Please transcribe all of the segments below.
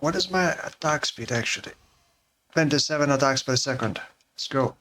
What is my attack speed actually? 27 attacks per second. Let's go.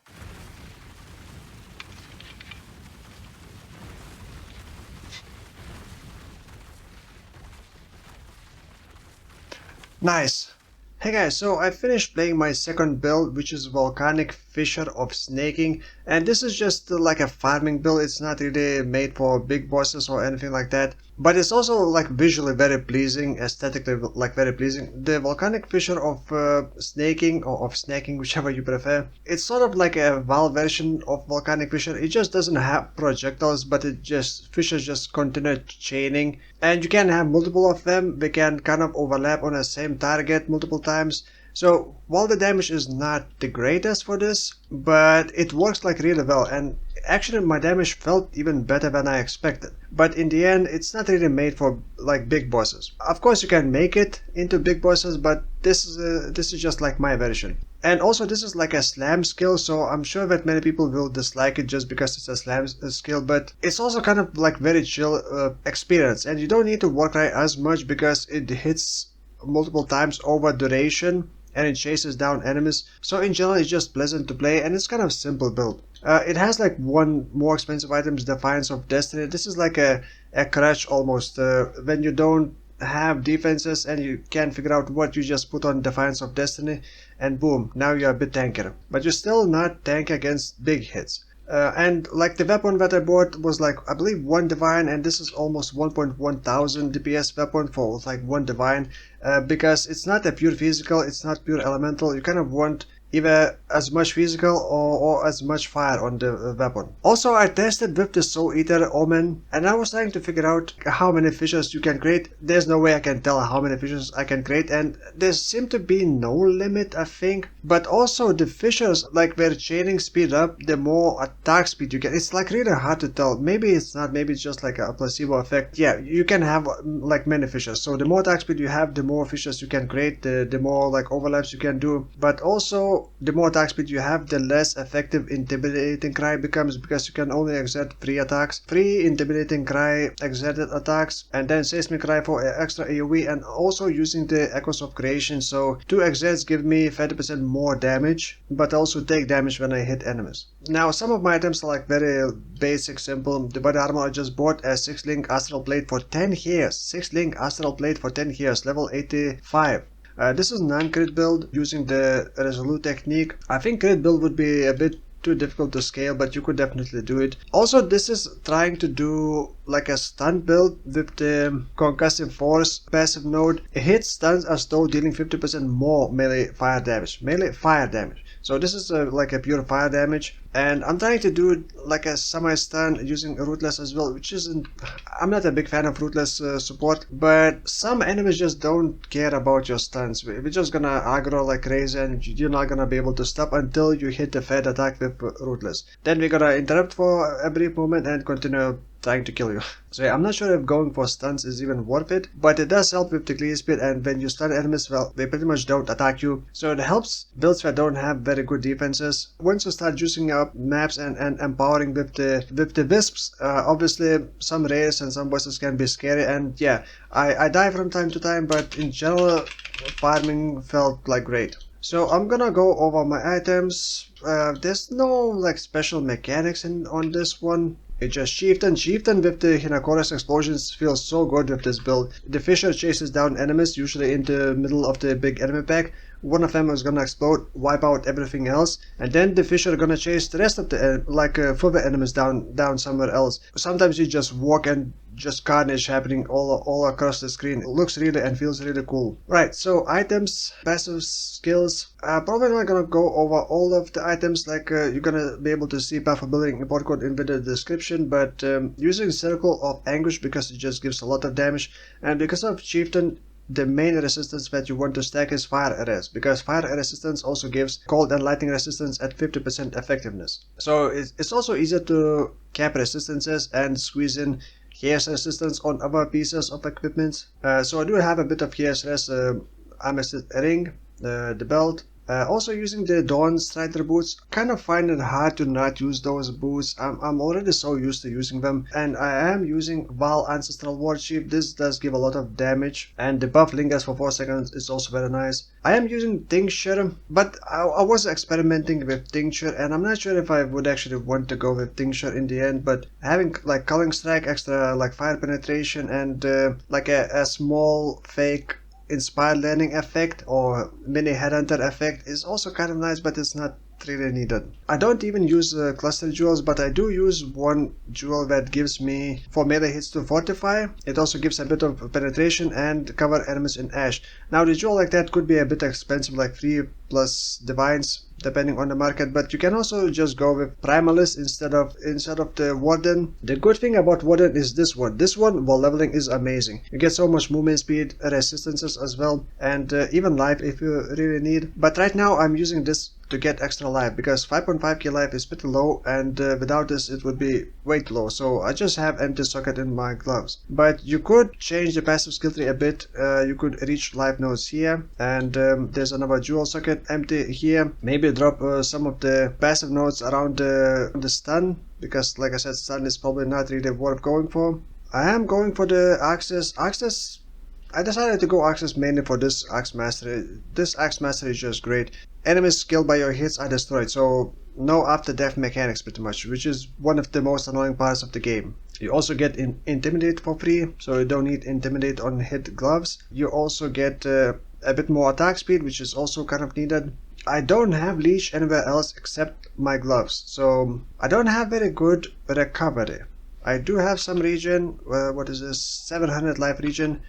Nice. Hey guys, so I finished playing my second build, which is Volcanic Fissure of Snaking, and this is just like a farming build. It's not really made for big bosses or anything like that, but it's also like visually very pleasing, aesthetically like very pleasing. The Volcanic Fissure of Snaking, or of Snaking, whichever you prefer, it's sort of like a Vaal version of Volcanic Fissure. It just doesn't have projectiles, but it just fissures just continue chaining, and you can have multiple of them. They can kind of overlap on the same target multiple times. So while the damage is not the greatest for this, but it works like really well, and actually my damage felt even better than I expected. But in the end, it's not really made for like big bosses. Of course you can make it into big bosses, but this is just like my version. And also this is like a slam skill, so I'm sure that many people will dislike it just because it's a slam skill, but it's also kind of like very chill experience, and you don't need to work right as much because it hits multiple times over duration and it chases down enemies. So in general it's just pleasant to play, and it's kind of simple build. It has like one more expensive item, Defiance of Destiny. This is like a crutch almost. When you don't have defenses and you can't figure out what, you just put on Defiance of Destiny and boom, now you're a bit tankier. But you're still not tank against big hits. And like the weapon that I bought was like, I believe 1 divine, and this is almost 1.1 thousand DPS weapon for like 1 divine, because it's not a pure physical, it's not pure elemental. You kind of want either as much physical or as much fire on the weapon. Also, I tested with the Soul Eater Omen, and I was trying to figure out how many fissures you can create. There's no way I can tell how many fissures I can create, and there seemed to be no limit, I think. But also the fissures, like where chaining speed up, the more attack speed you get. It's like really hard to tell. Maybe it's not, maybe it's just like a placebo effect. Yeah, you can have like many fissures. So the more attack speed you have, the more fissures you can create, the more like overlaps you can do. But also the more attack speed you have, the less effective Intimidating Cry becomes, because you can only exert 3 attacks. 3 Intimidating Cry exerted attacks, and then Seismic Cry for extra AoE, and also using the Echoes of Creation. So 2 exerts give me 30% more damage, but also take damage when I hit enemies. Now some of my items are like very basic, simple. The body armor I just bought, a 6-link Astral Plate for 10 hairs. 6-link Astral Plate for 10 hairs, level 85. This is non-crit build using the Resolute technique. I think crit build would be a bit too difficult to scale, but you could definitely do it. Also, this is trying to do like a stun build with the Concussive Force passive node. It hits stuns as though dealing 50% more melee fire damage. Melee fire damage. So this is like a pure fire damage, and I'm trying to do like a semi-stun using Rootless as well, which isn't... I'm not a big fan of Rootless support, but some enemies just don't care about your stuns. We're just gonna aggro like crazy, and you're not gonna be able to stop until you hit the fed attack with Rootless. Then we're gonna interrupt for a brief moment and continue trying to kill you. So yeah, I'm not sure if going for stuns is even worth it, but it does help with the clear speed, and when you stun enemies, well, they pretty much don't attack you. So it helps builds that don't have very good defenses. Once you start juicing up maps and empowering with the wisps, obviously some raids and some bosses can be scary, and yeah, I die from time to time, but in general, farming felt like great. So I'm gonna go over my items. There's no like special mechanics on this one. It's just Chieftain. Chieftain with the Hinakora's explosions feels so good with this build. The Fissure chases down enemies, usually in the middle of the big enemy pack. One of them is gonna explode, wipe out everything else, and then the Fissure are gonna chase the rest of the further enemies down somewhere else. Sometimes you just walk and just carnage happening all across the screen. It looks really and feels really cool. Right, so items, passive skills. Probably not gonna go over all of the items, like you're gonna be able to see path of building import code in the description, but using Circle of Anguish because it just gives a lot of damage, and because of Chieftain, the main resistance that you want to stack is Fire Arrest, because Fire Resistance also gives Cold and Lightning resistance at 50% effectiveness. So it's also easier to cap resistances and squeeze in Chaos Resistance on other pieces of equipment. So I do have a bit of Chaos Res, Amethyst Ring, the belt, Also using the Dawnstrider boots, kind of find it hard to not use those boots. I'm already so used to using them, and I am using Vaal Ancestral Warchief. This does give a lot of damage, and the buff lingers for 4 seconds is also very nice. I am using Tincture, but I was experimenting with Tincture, and I'm not sure if I would actually want to go with Tincture in the end, but having like Culling Strike, extra like fire penetration, and like a small fake inspired landing effect or mini headhunter effect is also kind of nice, but it's not really needed. I don't even use cluster jewels, but I do use one jewel that gives me 4 melee hits to fortify. It also gives a bit of penetration and cover enemies in ash. Now the jewel like that could be a bit expensive, like 3 plus Defiance depending on the market, but you can also just go with Primalist instead of the Warden. The good thing about Warden is this one while leveling is amazing. You get so much movement speed, resistances as well, and even life if you really need. But right now I'm using this to get extra life because 5.5k life is pretty low, and without this it would be way too low, so I just have empty socket in my gloves. But you could change the passive skill tree a bit. You could reach life nodes here, and there's another jewel socket empty here. Maybe drop some of the passive nodes around the stun, because like I said, stun is probably not really worth going for. I am going for the Axis. I decided to go Axis mainly for this Axe Mastery. This Axe Mastery is just great. Enemies killed by your hits are destroyed, so no after death mechanics pretty much, which is one of the most annoying parts of the game. You also get Intimidate for free, so you don't need Intimidate on hit gloves. You also get a bit more attack speed, which is also kind of needed. I don't have Leech anywhere else except my gloves, so I don't have very good recovery. I do have some regen, what is this, 700 life regen,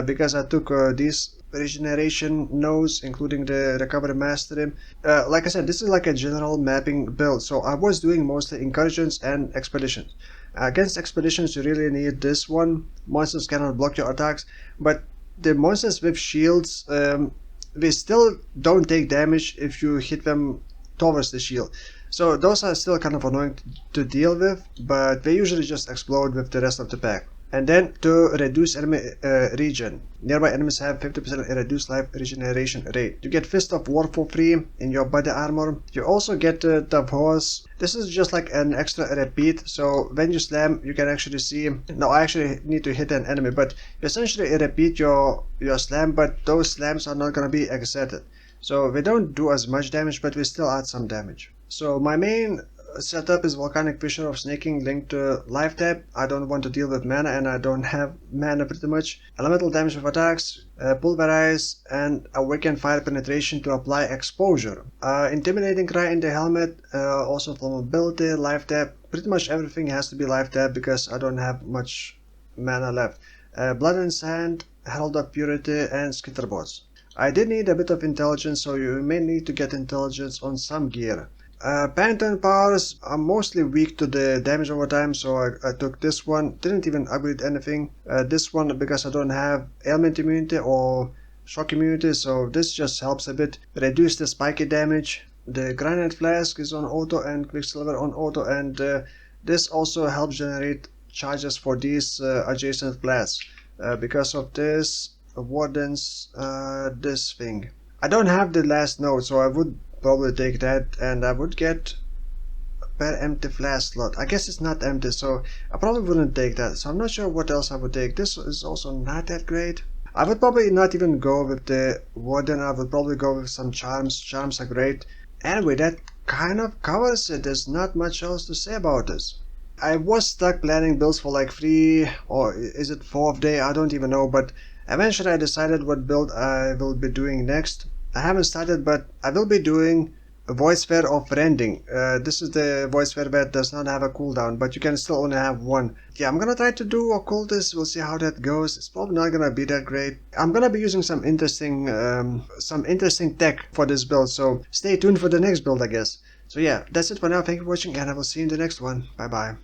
because I took these regeneration nodes, including the recovery mastery. Like I said, this is like a general mapping build, so I was doing mostly incursions and expeditions. Against expeditions you really need this one. Monsters cannot block your attacks, but the monsters with shields, they still don't take damage if you hit them towards the shield. So those are still kind of annoying to deal with, but they usually just explode with the rest of the pack. And then to reduce enemy regen, nearby enemies have 50% reduced life regeneration rate. You get Fist of War for free in your body armor. You also get the Horse. This is just like an extra repeat, so when you slam you can actually see, no, I actually need to hit an enemy, but you essentially repeat your slam, but those slams are not going to be exerted. So we don't do as much damage, but we still add some damage. So my main setup is Volcanic Fissure of Snaking linked to life tap. I don't want to deal with mana, and I don't have mana pretty much. Elemental damage with attacks, pulverize, and awaken fire penetration to apply exposure. Intimidating cry in the helmet, also flammability, life tap. Pretty much everything has to be life tap because I don't have much mana left. Blood and Sand, Herald of Purity, and Skitterbots. I did need a bit of intelligence, so you may need to get intelligence on some gear. Pantheon powers are mostly weak to the damage over time, so I took this one. Didn't even upgrade anything. This one because I don't have ailment immunity or shock immunity, so this just helps a bit reduce the spiky damage. The Granite Flask is on auto and Quicksilver on auto, and this also helps generate charges for these adjacent flasks. Because of this Warden's this thing. I don't have the last node, so I would probably take that, and I would get per empty flask slot. I guess it's not empty, so I probably wouldn't take that. So I'm not sure what else I would take. This is also not that great. I would probably not even go with the Warden. I would probably go with some charms. Charms are great. Anyway, that kind of covers it. There's not much else to say about this. I was stuck planning builds for like 3 or is it 4th day, I don't even know, but eventually I decided what build I will be doing next. I haven't started, but I will be doing a Void Sphere of Rending. This is the Void Sphere that does not have a cooldown, but you can still only have one. Yeah, I'm gonna try to do Occultist. We'll see how that goes. It's probably not gonna be that great. I'm gonna be using some interesting tech for this build, so stay tuned for the next build, I guess. So yeah, that's it for now. Thank you for watching, and I will see you in the next one. Bye bye.